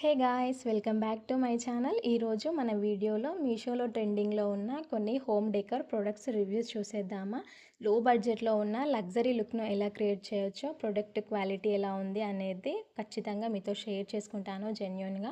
Hey guys, welcome back to my channel. ఈరోజు మన వీడియోలో మీషోలో ట్రెండింగ్లో ఉన్న కొన్ని హోమ్ డెకర్ ప్రొడక్ట్స్ రివ్యూస్ చూసేద్దామా. లో బడ్జెట్లో ఉన్న లగ్జరీ లుక్ను ఎలా క్రియేట్ చేయొచ్చో, ప్రొడక్ట్ క్వాలిటీ ఎలా ఉంది అనేది ఖచ్చితంగా మీతో షేర్ చేసుకుంటాను జెన్యూన్గా.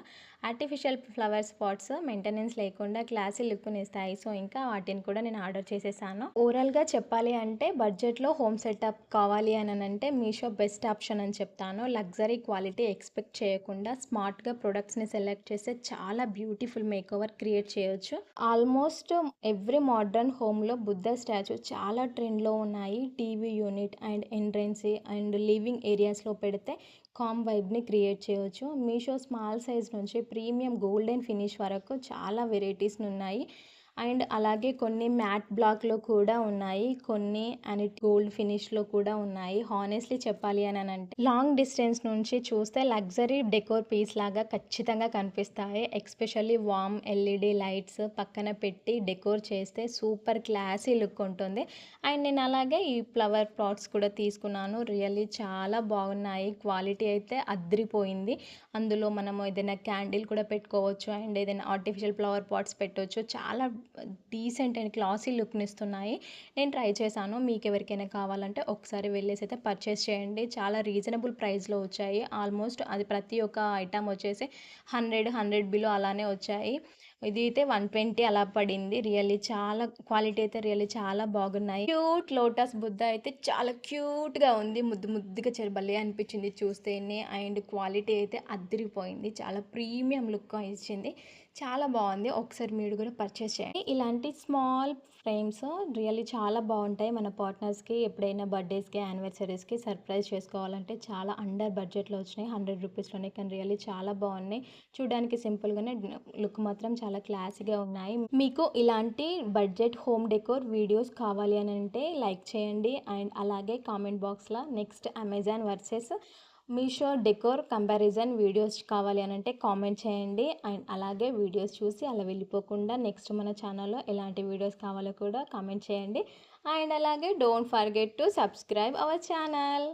ఆర్టిఫిషియల్ ఫ్లవర్ స్పాట్స్ మెయింటెనెన్స్ లేకుండా క్లాసీ లుక్ని ఇస్తాయి. సో ఇంకా వాటిని కూడా నేను ఆర్డర్ చేసేసాను. ఓవరాల్గా చెప్పాలి అంటే బడ్జెట్లో హోమ్ సెటప్ కావాలి అని అంటే మీషో బెస్ట్ ఆప్షన్ అని చెప్తాను. లగ్జరీ క్వాలిటీ ఎక్స్పెక్ట్ చేయకుండా స్మార్ట్గా ప్రొడక్ట్స్ని సెలెక్ట్ చేస్తే చాలా బ్యూటిఫుల్ మేకోవర్ క్రియేట్ చేయొచ్చు. ఆల్మోస్ట్ ఎవ్రీ మోడర్న్ హోమ్లో బుద్ధ స్టాచ్యూ చాలా ట్రెండ్లో ఉన్నాయి. TV unit and entrance and living ఏరియాస్లో పెడితే కామ్ వైబ్ని క్రియేట్ చేయొచ్చు. మీషో స్మాల్ సైజ్ నుంచి ప్రీమియం గోల్డెన్ ఫినిష్ వరకు చాలా వెరైటీస్ ఉన్నాయి. అండ్ అలాగే కొన్ని మ్యాట్ బ్లాక్లో కూడా ఉన్నాయి, కొన్ని అనిట్ గోల్డ్ ఫినిష్లో కూడా ఉన్నాయి. హానెస్ట్లీ చెప్పాలి అని అంటే లాంగ్ డిస్టెన్స్ నుంచి చూస్తే లగ్జరీ డెకోర్ పీస్ లాగా ఖచ్చితంగా కనిపిస్తాయి. ఎస్పెషల్లీ వామ్ ఎల్ఈడి లైట్స్ పక్కన పెట్టి డెకోర్ చేస్తే సూపర్ క్లాసీ లుక్ ఉంటుంది. అండ్ నేను అలాగే ఈ ఫ్లవర్ పాట్స్ కూడా తీసుకున్నాను. రియల్లీ చాలా బాగున్నాయి. క్వాలిటీ అయితే అద్రిపోయింది. అందులో మనము ఏదైనా క్యాండిల్ కూడా పెట్టుకోవచ్చు అండ్ ఏదైనా ఆర్టిఫిషియల్ ఫ్లవర్ పాట్స్ పెట్టవచ్చు. చాలా డీసెంట్ అండ్ క్లాసీ లుక్ని ఇస్తున్నాయి. నేను ట్రై చేశాను. మీకు ఎవరికైనా కావాలంటే ఒకసారి వెళ్ళేసి అయితే పర్చేస్ చేయండి. చాలా రీజనబుల్ ప్రైస్లో వచ్చాయి. ఆల్మోస్ట్ అది ప్రతి ఒక్క ఐటమ్ వచ్చేసి 100 బిలో అలానే వచ్చాయి. ఇది అయితే 120 అలా పడింది. రియల్లీ చాలా క్వాలిటీ అయితే రియల్లీ చాలా బాగున్నాయి. క్యూట్ లోటస్ బుద్ధ అయితే చాలా క్యూట్గా ఉంది. ముద్దు ముద్దుగా భలే అనిపించింది చూస్తేనే. అండ్ క్వాలిటీ అయితే అదిరిపోయింది. చాలా ప్రీమియం లుక్ ఇచ్చింది. చాలా బాగుంది. ఒకసారి మీరు కూడా పర్చేస్ చేయండి. ఇలాంటి స్మాల్ ఫ్రేమ్స్ రియల్లీ చాలా బాగుంటాయి. మన పార్ట్నర్స్కి ఎప్పుడైనా బర్త్డేస్కి యానివర్సరీస్కి సర్ప్రైజ్ చేసుకోవాలంటే చాలా అండర్ బడ్జెట్లో వచ్చినాయి. 100 రూపీస్లోనే. కానీ రియల్లీ చాలా బాగున్నాయి. చూడడానికి సింపుల్గానే లుక్ మాత్రం చాలా క్లాసీగా ఉన్నాయి. మీకు ఇలాంటి బడ్జెట్ హోమ్ డెకోర్ వీడియోస్ కావాలి అని అంటే లైక్ చేయండి. అండ్ అలాగే కామెంట్ బాక్స్లో next Amazon versus Meesho decor comparison videos కావాలి అని అంటే కామెంట్ చేయండి. అండ్ అలాగే వీడియోస్ చూసి అలా వెళ్ళిపోకుండా నెక్స్ట్ మన ఛానల్లో ఎలాంటి వీడియోస్ కావాలో కూడా కామెంట్ చేయండి. అండ్ అలాగే don't forget to subscribe our channel.